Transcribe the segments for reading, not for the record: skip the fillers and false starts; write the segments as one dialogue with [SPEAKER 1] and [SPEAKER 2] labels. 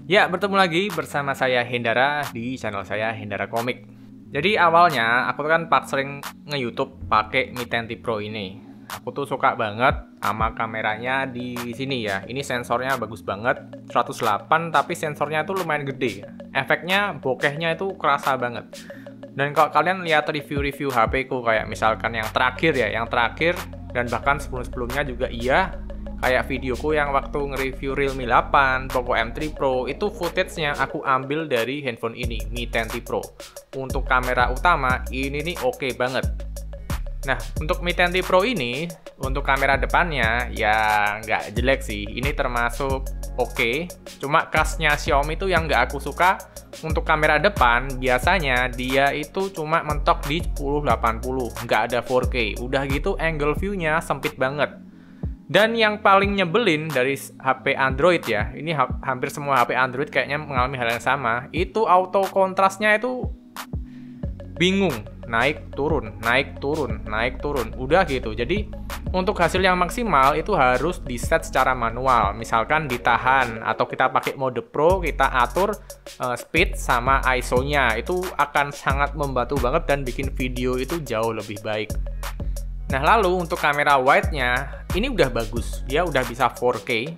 [SPEAKER 1] Ya, bertemu lagi bersama saya Hendara di channel saya Hendara Komik. Jadi awalnya aku tuh kan sering nge-YouTube pakai Mi 10T Pro ini. Aku tuh suka banget sama kameranya di sini ya. Ini sensornya bagus banget, 108 tapi sensornya itu lumayan gede. Efeknya bokehnya itu kerasa banget. Dan kalau kalian lihat review-review HP ku kayak misalkan yang terakhir ya, dan bahkan sebelum-sebelumnya juga iya, kayak videoku yang waktu nge-review Realme 8, Poco M3 Pro, itu footage-nya aku ambil dari handphone ini, Mi 10T Pro. Untuk kamera utama, ini nih oke banget. Nah, untuk Mi 10T Pro ini, untuk kamera depannya, ya nggak jelek sih. Ini termasuk oke. Cuma khasnya Xiaomi itu yang nggak aku suka, untuk kamera depan, biasanya dia itu cuma mentok di 1080, nggak ada 4K. Udah gitu, angle view-nya sempit banget. Dan yang paling nyebelin dari HP Android ya, ini hampir semua HP Android kayaknya mengalami hal yang sama, itu auto kontrasnya itu bingung, naik turun, naik turun, naik turun, udah gitu. Jadi untuk hasil yang maksimal itu harus di set secara manual, misalkan ditahan atau kita pakai mode Pro, kita atur speed sama ISO-nya, itu akan sangat membantu banget dan bikin video itu jauh lebih baik. Nah, lalu untuk kamera wide-nya, ini udah bagus. Dia udah bisa 4K.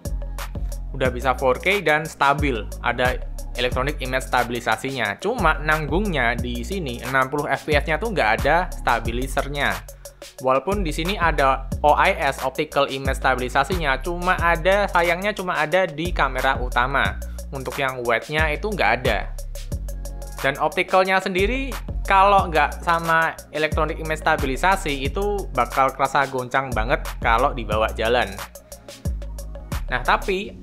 [SPEAKER 1] Udah bisa 4K dan stabil. Ada electronic image stabilisasinya. Cuma nanggungnya di sini 60 fps-nya tuh nggak ada stabilizernya. Walaupun di sini ada OIS, optical image stabilisasinya, sayangnya cuma ada di kamera utama. Untuk yang wide-nya itu nggak ada. Dan opticalnya sendiri, kalau nggak sama electronic image stabilisasi, itu bakal kerasa goncang banget kalau dibawa jalan. Nah, tapi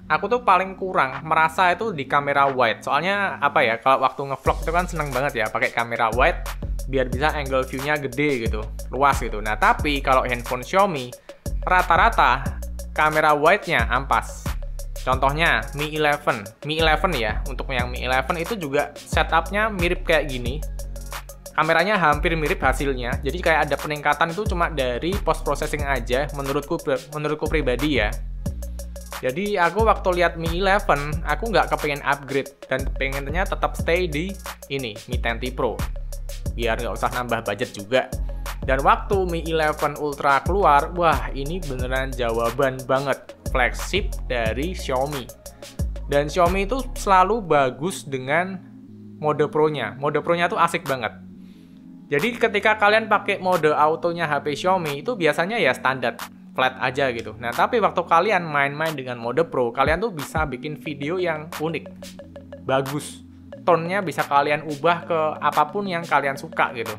[SPEAKER 1] aku tuh paling kurang merasa itu di kamera wide. Soalnya apa ya, kalau waktu ngevlog itu kan seneng banget ya pakai kamera wide, biar bisa angle view-nya gede gitu, luas gitu. Nah, tapi kalau handphone Xiaomi, rata-rata kamera wide-nya ampas. Contohnya Mi 11 ya, untuk yang Mi 11 itu juga setupnya mirip kayak gini. Kameranya hampir mirip hasilnya, jadi kayak ada peningkatan itu cuma dari post processing aja, menurutku pribadi ya. Jadi aku waktu lihat Mi 11, aku nggak kepengen upgrade dan pengennya tetap stay di ini, Mi 10T Pro, biar nggak usah nambah budget juga. Dan waktu Mi 11 Ultra keluar, wah ini beneran jawaban banget, flagship dari Xiaomi. Dan Xiaomi itu selalu bagus dengan mode Pro-nya. Mode Pro-nya tuh asik banget. Jadi ketika kalian pakai mode autonya HP Xiaomi itu biasanya ya standar flat aja gitu. Nah, tapi waktu kalian main-main dengan mode Pro, kalian tuh bisa bikin video yang unik, bagus. Tone-nya bisa kalian ubah ke apapun yang kalian suka gitu.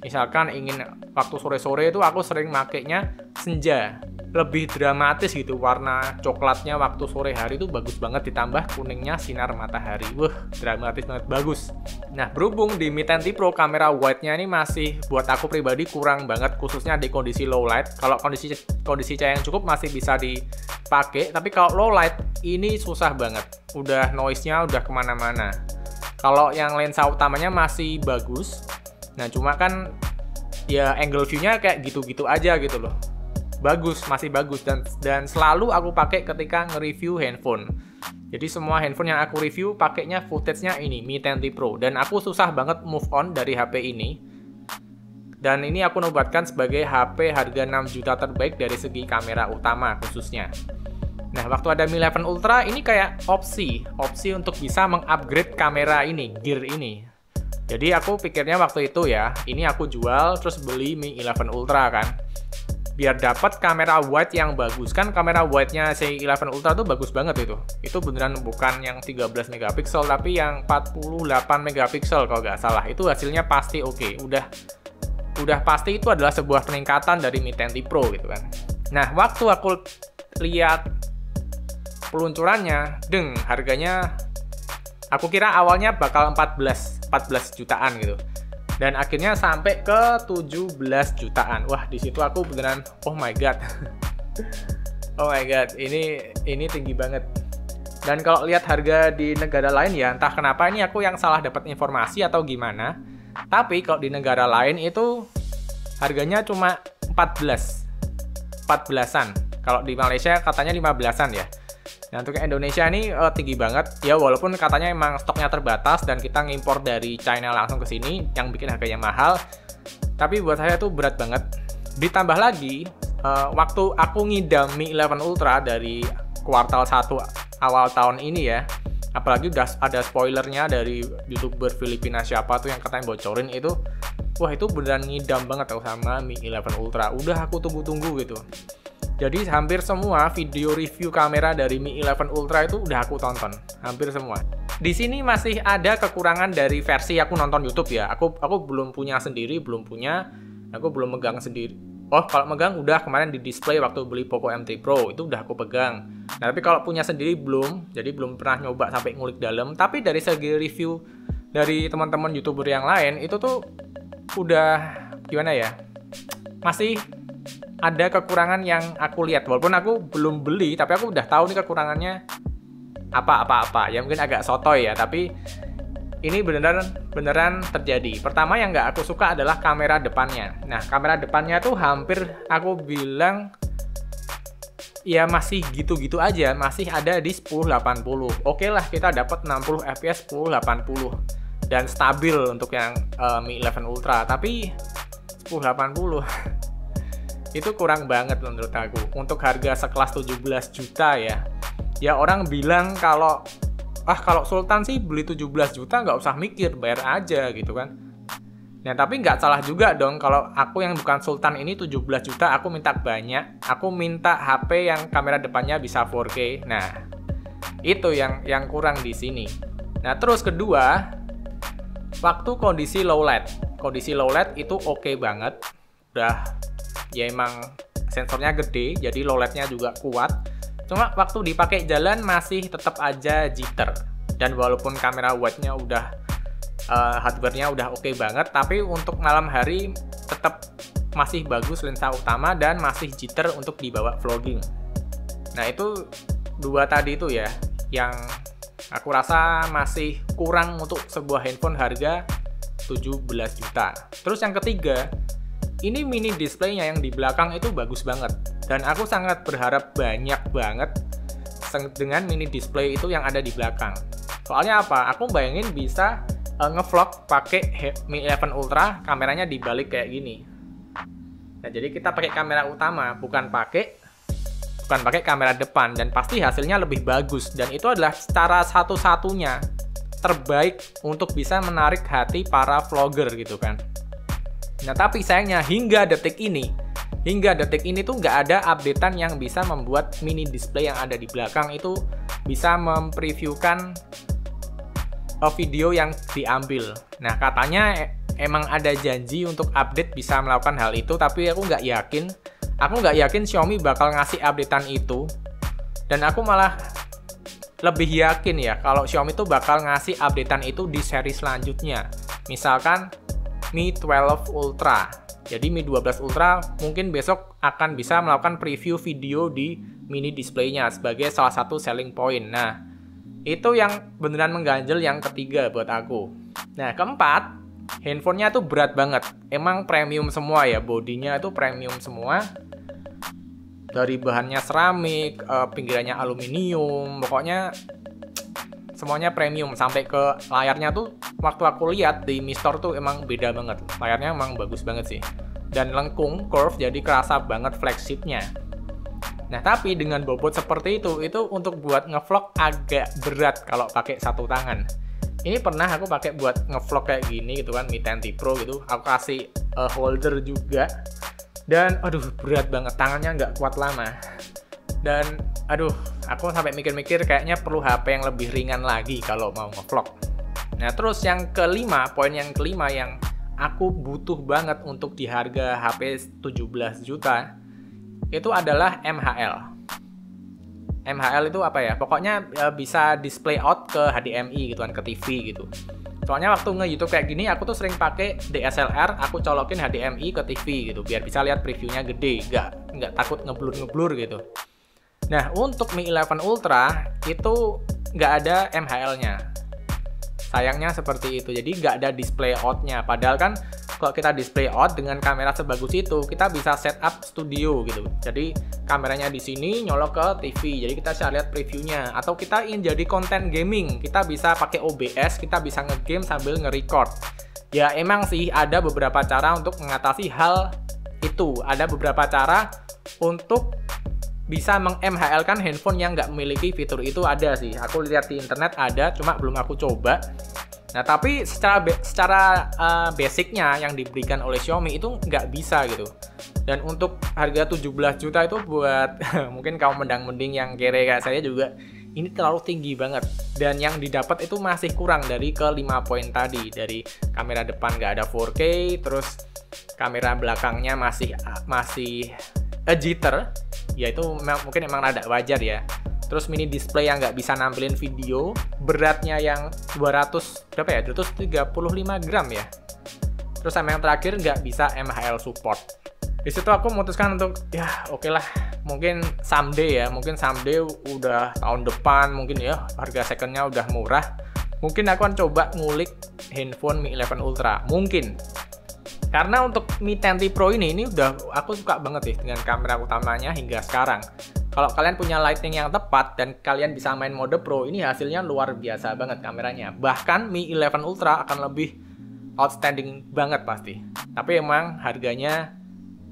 [SPEAKER 1] Misalkan ingin waktu sore-sore itu aku sering makainya senja, lebih dramatis gitu, warna coklatnya waktu sore hari itu bagus banget, ditambah kuningnya sinar matahari. Wah, dramatis banget, bagus. Nah, berhubung di Mi 10T Pro kamera wide-nya ini masih buat aku pribadi kurang banget, khususnya di kondisi low light. Kalau kondisi cahaya yang cukup masih bisa dipakai, tapi kalau low light ini susah banget. Udah noise-nya udah kemana-mana. Kalau yang lensa utamanya masih bagus, nah cuma kan ya angle view-nya kayak gitu-gitu aja gitu loh. Bagus, masih bagus, dan selalu aku pakai ketika nge-review handphone. Jadi semua handphone yang aku review pakainya footage-nya ini, Mi 10T Pro, dan aku susah banget move on dari HP ini. Dan ini aku nobatkan sebagai HP harga 6 juta terbaik dari segi kamera utama khususnya. Nah, waktu ada Mi 11 Ultra ini kayak opsi untuk bisa mengupgrade kamera ini, gear ini. Jadi aku pikirnya waktu itu ya, ini aku jual terus beli Mi 11 Ultra kan. Biar dapat kamera wide yang bagus. Kan kamera wide-nya si 11 Ultra tuh bagus banget itu. Itu beneran bukan yang 13 megapiksel tapi yang 48 megapiksel kalau nggak salah. Itu hasilnya pasti oke. Udah pasti itu adalah sebuah peningkatan dari Mi 10T Pro gitu kan. Nah, waktu aku lihat peluncurannya, harganya aku kira awalnya bakal 14 jutaan gitu. Dan akhirnya sampai ke 17 jutaan. Wah, di situ aku beneran oh my god. Oh my god, ini tinggi banget. Dan kalau lihat harga di negara lain ya, entah kenapa ini aku yang salah dapat informasi atau gimana. Tapi kalau di negara lain itu harganya cuma 14-an. Kalau di Malaysia katanya 15-an ya. Nah, untuk Indonesia ini tinggi banget ya, walaupun katanya emang stoknya terbatas dan kita ngimpor dari China langsung ke sini yang bikin harganya mahal. Tapi buat saya tuh berat banget. Ditambah lagi waktu aku ngidam Mi 11 Ultra dari kuartal 1 awal tahun ini ya, apalagi udah ada spoilernya dari YouTuber Filipina siapa tuh yang katanya bocorin itu. Wah, itu beneran ngidam banget tuh sama Mi 11 Ultra. Udah aku tunggu-tunggu gitu. Jadi hampir semua video review kamera dari Mi 11 Ultra itu udah aku tonton, hampir semua. Di sini masih ada kekurangan dari versi aku nonton YouTube ya. Aku belum punya sendiri, aku belum megang sendiri. Oh, kalau megang udah kemarin di display waktu beli Poco M3 Pro itu udah aku pegang. Nah, tapi kalau punya sendiri belum, jadi belum pernah nyoba sampai ngulik dalam. Tapi dari segi review dari teman-teman YouTuber yang lain itu tuh udah gimana ya? Masih ada kekurangan yang aku lihat, walaupun aku belum beli, tapi aku udah tahu nih kekurangannya apa. Ya mungkin agak sotoy ya, tapi ini beneran terjadi. Pertama yang nggak aku suka adalah kamera depannya. Nah, kamera depannya tuh hampir aku bilang ya masih gitu-gitu aja, masih ada di 1080. Oke lah, kita dapat 60 fps 1080 dan stabil untuk yang Mi 11 Ultra, tapi 1080 itu kurang banget menurut aku. Untuk harga sekelas 17 juta ya. Ya orang bilang kalau Sultan sih beli 17 juta nggak usah mikir, bayar aja gitu kan. Nah, tapi nggak salah juga dong kalau aku yang bukan Sultan ini 17 juta, aku minta banyak. Aku minta HP yang kamera depannya bisa 4K. Nah, itu yang kurang di sini. Nah, terus kedua, waktu kondisi low light. Kondisi low light itu oke banget. Udah ya emang sensornya gede, jadi low light-nya juga kuat. Cuma waktu dipakai jalan masih tetap aja jitter. Dan walaupun kamera wide-nya udah hardware-nya udah oke banget, tapi untuk malam hari tetap masih bagus lensa utama dan masih jitter untuk dibawa vlogging. Nah, itu dua tadi itu ya yang aku rasa masih kurang untuk sebuah handphone harga 17 juta. Terus yang ketiga, ini mini display-nya yang di belakang itu bagus banget. Dan aku sangat berharap banyak banget dengan mini display itu yang ada di belakang. Soalnya apa? Aku bayangin bisa ngevlog pakai Mi 11 Ultra, kameranya dibalik kayak gini. Nah, jadi kita pakai kamera utama, bukan pakai kamera depan, dan pasti hasilnya lebih bagus. Dan itu adalah cara satu-satunya terbaik untuk bisa menarik hati para vlogger gitu kan. Nah, tapi sayangnya hingga detik ini tuh nggak ada updatean yang bisa membuat mini display yang ada di belakang itu bisa mempreviewkan video yang diambil. Nah, katanya emang ada janji untuk update bisa melakukan hal itu, tapi aku nggak yakin. Aku nggak yakin Xiaomi bakal ngasih updatean itu. Dan aku malah lebih yakin ya kalau Xiaomi tuh bakal ngasih updatean itu di seri selanjutnya. Misalkan Mi 12 Ultra. Jadi Mi 12 Ultra mungkin besok akan bisa melakukan preview video di mini display-nya sebagai salah satu selling point. Nah, itu yang beneran mengganjel yang ketiga buat aku. Nah, keempat, handphonenya tuh berat banget. Emang premium semua ya, bodinya itu premium semua. Dari bahannya seramik, pinggirannya aluminium, pokoknya semuanya premium. Sampai ke layarnya tuh waktu aku lihat di Mi Store tuh emang beda banget. Layarnya emang bagus banget sih. Dan lengkung, curve, jadi kerasa banget flagship-nya. Nah, tapi dengan bobot seperti itu untuk buat ngevlog agak berat kalau pakai satu tangan. Ini pernah aku pakai buat ngevlog kayak gini gitu kan, Mi 10T Pro gitu. Aku kasih holder juga. Dan aduh, berat banget, tangannya nggak kuat lama. Dan aduh, aku sampai mikir-mikir kayaknya perlu HP yang lebih ringan lagi kalau mau ngevlog. Nah, terus poin yang kelima yang aku butuh banget untuk di harga HP 17 juta itu adalah MHL. MHL itu apa ya? Pokoknya bisa display out ke HDMI gitu kan, ke TV gitu. Soalnya waktu nge-YouTube kayak gini aku tuh sering pakai DSLR, aku colokin HDMI ke TV gitu biar bisa lihat previewnya gede, nggak takut ngeblur gitu. Nah, untuk Mi 11 Ultra itu nggak ada MHL-nya. Sayangnya seperti itu, jadi nggak ada display out-nya. Padahal kan kalau kita display out dengan kamera sebagus itu, kita bisa setup studio gitu. Jadi kameranya di sini nyolok ke TV, jadi kita bisa lihat previewnya. Atau kita ingin jadi konten gaming, kita bisa pakai OBS, kita bisa nge-game sambil nge-record. Ya emang sih ada beberapa cara untuk mengatasi hal itu. Ada beberapa cara untuk bisa meng-MHL kan handphone yang nggak memiliki fitur itu, ada sih. Aku lihat di internet ada, cuma belum aku coba. Nah, tapi secara basicnya yang diberikan oleh Xiaomi itu nggak bisa gitu. Dan untuk harga 17 juta itu buat mungkin kaum mendang-mending yang kere kayak saya juga, ini terlalu tinggi banget. Dan yang didapat itu masih kurang dari ke 5 poin tadi. Dari kamera depan nggak ada 4K, terus kamera belakangnya masih a jitter, yaitu mungkin emang rada wajar ya. Terus mini display yang nggak bisa nampilin video, beratnya yang 235 gram ya. Terus sama yang terakhir nggak bisa MHL support. Di situ aku memutuskan untuk ya oke lah, mungkin someday udah tahun depan mungkin ya harga secondnya udah murah. Mungkin aku akan coba ngulik handphone Mi 11 Ultra, mungkin. Karena untuk Mi 10T Pro ini udah aku suka banget sih dengan kamera utamanya hingga sekarang. Kalau kalian punya lighting yang tepat dan kalian bisa main mode Pro, ini hasilnya luar biasa banget kameranya. Bahkan Mi 11 Ultra akan lebih outstanding banget pasti. Tapi emang harganya,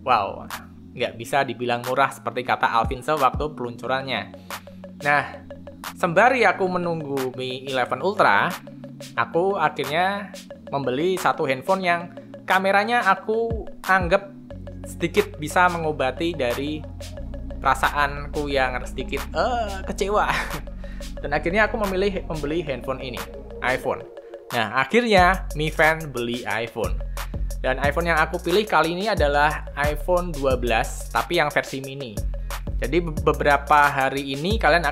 [SPEAKER 1] wow, nggak bisa dibilang murah seperti kata Alvin waktu peluncurannya. Nah, sembari aku menunggu Mi 11 Ultra, aku akhirnya membeli satu handphone yang kameranya aku anggap sedikit bisa mengobati dari perasaanku yang sedikit kecewa. Dan akhirnya aku memilih membeli handphone ini, iPhone. Nah, akhirnya Mi Fan beli iPhone. Dan iPhone yang aku pilih kali ini adalah iPhone 12, tapi yang versi mini. Jadi beberapa hari ini kalian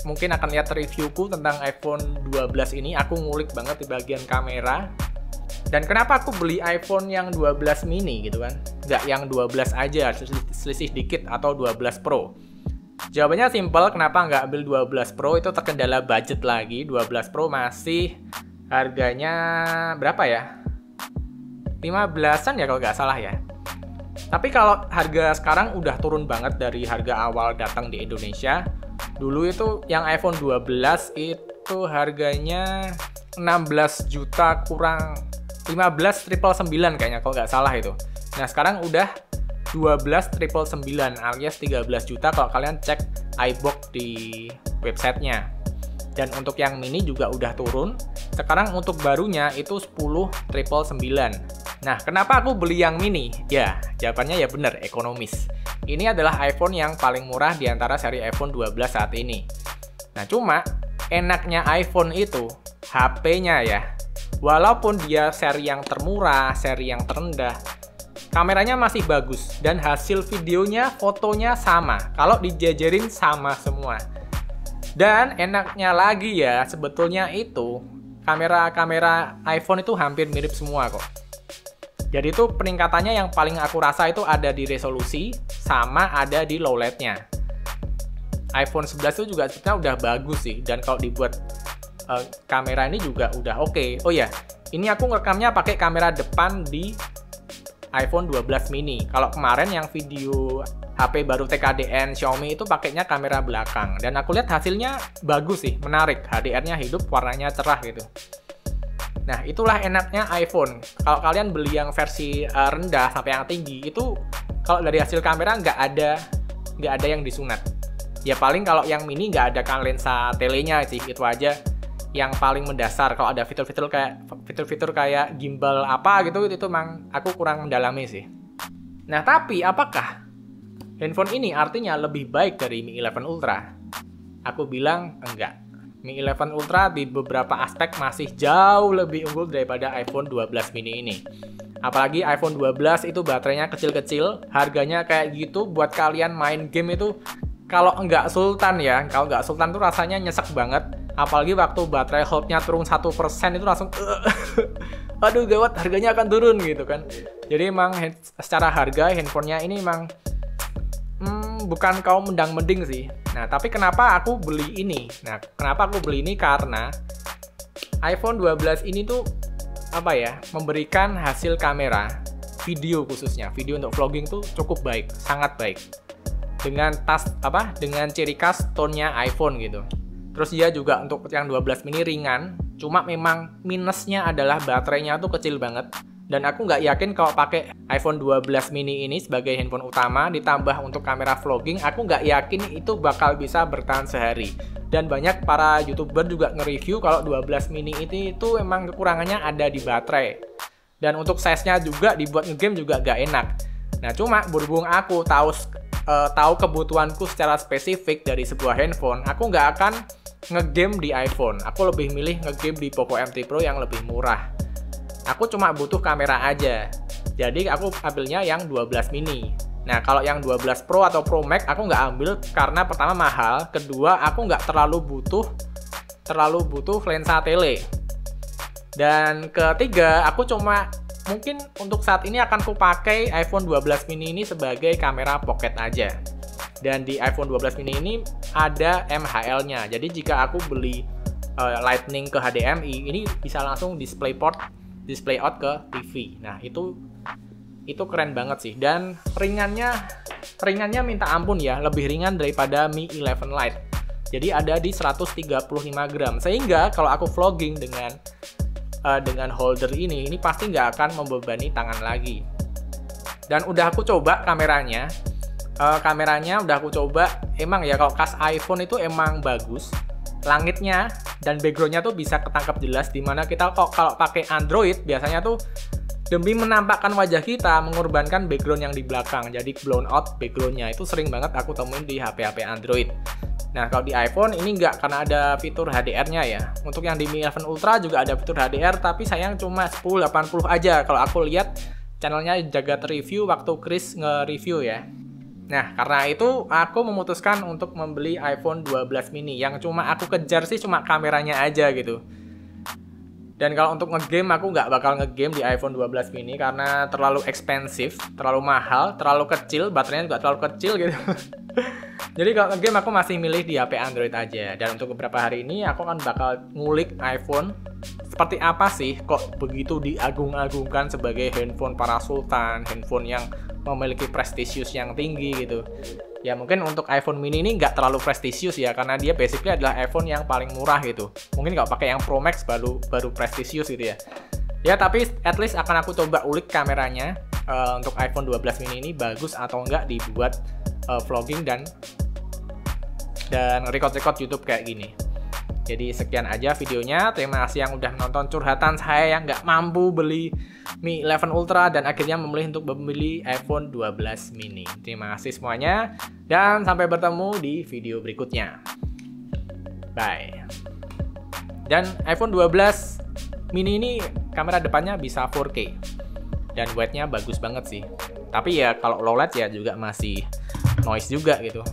[SPEAKER 1] mungkin akan lihat reviewku tentang iPhone 12 ini. Aku ngulik banget di bagian kamera. Dan kenapa aku beli iPhone yang 12 mini gitu kan? Nggak yang 12 aja, selisih dikit, atau 12 Pro. Jawabannya simple, kenapa nggak ambil 12 Pro? Itu terkendala budget lagi. 12 Pro masih harganya berapa ya? 15-an ya kalau nggak salah ya. Tapi kalau harga sekarang udah turun banget dari harga awal datang di Indonesia. Dulu itu yang iPhone 12 itu harganya 16 juta kurang 15.999 kayaknya kalau nggak salah itu. Nah sekarang udah 12.999 alias 13 juta kalau kalian cek iBook di websitenya. Dan untuk yang mini juga udah turun. Sekarang untuk barunya itu 10.999. Nah kenapa aku beli yang mini? Ya jawabannya ya bener, ekonomis. Ini adalah iPhone yang paling murah di antara seri iPhone 12 saat ini. Nah cuma enaknya iPhone itu HP-nya ya. Walaupun dia seri yang termurah, seri yang terendah, kameranya masih bagus dan hasil videonya, fotonya sama. Kalau dijajarin sama semua. Dan enaknya lagi ya, sebetulnya itu kamera-kamera iPhone itu hampir mirip semua kok. Jadi itu peningkatannya yang paling aku rasa itu ada di resolusi sama ada di low light-nya. iPhone 11 itu juga sebetulnya udah bagus sih, dan kalau dibuat kamera ini juga udah oke. Oh ya, ini aku ngerekamnya pakai kamera depan di iPhone 12 mini. Kalau kemarin yang video HP baru TKDN Xiaomi itu pakainya kamera belakang. Dan aku lihat hasilnya bagus sih, menarik. HDR-nya hidup, warnanya cerah gitu. Nah, itulah enaknya iPhone. Kalau kalian beli yang versi rendah sampai yang tinggi, itu kalau dari hasil kamera nggak ada yang disunat. Ya paling kalau yang mini nggak ada kan lensa telenya sih, itu aja yang paling mendasar. Kalau ada fitur-fitur kayak gimbal apa gitu, itu emang aku kurang mendalami sih. Nah, tapi apakah handphone ini artinya lebih baik dari Mi 11 Ultra? Aku bilang enggak. Mi 11 Ultra di beberapa aspek masih jauh lebih unggul daripada iPhone 12 mini ini. Apalagi iPhone 12 itu baterainya kecil-kecil, harganya kayak gitu, buat kalian main game itu kalau enggak sultan ya, kalau enggak sultan tuh rasanya nyesek banget. Apalagi waktu baterai health-nya turun 1% itu langsung aduh gawat, harganya akan turun gitu kan. Jadi emang secara harga handphonenya ini emang bukan kaum mendang-mending sih. Nah, tapi kenapa aku beli ini? Nah, kenapa aku beli ini? Karena iPhone 12 ini tuh memberikan hasil kamera video, khususnya video untuk vlogging tuh cukup baik, sangat baik. Dengan dengan ciri khas tone-nya iPhone gitu. Terus dia juga untuk yang 12 mini ringan, cuma memang minusnya adalah baterainya tuh kecil banget. Dan aku nggak yakin kalau pakai iPhone 12 mini ini sebagai handphone utama ditambah untuk kamera vlogging, aku nggak yakin itu bakal bisa bertahan sehari. Dan banyak para YouTuber juga nge-review kalau 12 mini itu emang kekurangannya ada di baterai. Dan untuk size-nya juga dibuat nge-game juga nggak enak. Nah, cuma berhubung aku tahu kebutuhanku secara spesifik dari sebuah handphone, aku nggak akan nge-game di iPhone. Aku lebih milih nge-game di Poco M3 Pro yang lebih murah. Aku cuma butuh kamera aja. Jadi aku ambilnya yang 12 mini. Nah, kalau yang 12 Pro atau Pro Max aku nggak ambil karena pertama mahal, kedua aku nggak terlalu butuh lensa tele. Dan ketiga, aku cuma mungkin untuk saat ini akan kupakai iPhone 12 mini ini sebagai kamera pocket aja. Dan di iPhone 12 mini ini ada MHL-nya. Jadi jika aku beli Lightning ke HDMI, ini bisa langsung display out ke TV. Nah, itu keren banget sih. Dan ringannya minta ampun ya, lebih ringan daripada Mi 11 Lite. Jadi ada di 135 gram. Sehingga kalau aku vlogging dengan holder ini pasti nggak akan membebani tangan lagi. Dan udah aku coba kameranya udah aku coba, emang ya kalau khas iPhone itu emang bagus. Langitnya dan backgroundnya tuh bisa ketangkap jelas, dimana kita kalau pakai Android biasanya tuh demi menampakkan wajah kita mengorbankan background yang di belakang, jadi blown out backgroundnya. Itu sering banget aku temuin di HP-HP Android. Nah, kalau di iPhone ini nggak, karena ada fitur HDR-nya ya. Untuk yang di Mi 11 Ultra juga ada fitur HDR, tapi sayang cuma 1080 aja. Kalau aku lihat channelnya Jagat Review waktu Chris nge-review ya. Nah, karena itu aku memutuskan untuk membeli iPhone 12 mini. Yang cuma aku kejar sih cuma kameranya aja gitu. Dan kalau untuk ngegame, aku nggak bakal ngegame di iPhone 12 mini karena terlalu ekspensif, terlalu mahal, terlalu kecil, baterainya juga terlalu kecil gitu. Jadi kalau ngegame aku masih milih di HP Android aja. Dan untuk beberapa hari ini aku kan bakal ngulik iPhone. Seperti apa sih kok begitu diagung-agungkan sebagai handphone para sultan, handphone yang memiliki prestisius yang tinggi gitu. Ya mungkin untuk iPhone mini ini nggak terlalu prestisius ya, karena dia basically adalah iPhone yang paling murah gitu. Mungkin kalau pakai yang Pro Max baru prestisius gitu ya. Ya tapi at least akan aku coba ulik kameranya untuk iPhone 12 mini ini bagus atau enggak dibuat vlogging dan record YouTube kayak gini. Jadi sekian aja videonya. Terima kasih yang udah menonton curhatan saya yang nggak mampu beli Mi 11 Ultra dan akhirnya memilih untuk membeli iPhone 12 mini. Terima kasih semuanya dan sampai bertemu di video berikutnya. Bye. Dan iPhone 12 mini ini kamera depannya bisa 4K dan white-nya bagus banget sih. Tapi ya kalau low light ya juga masih noise juga gitu.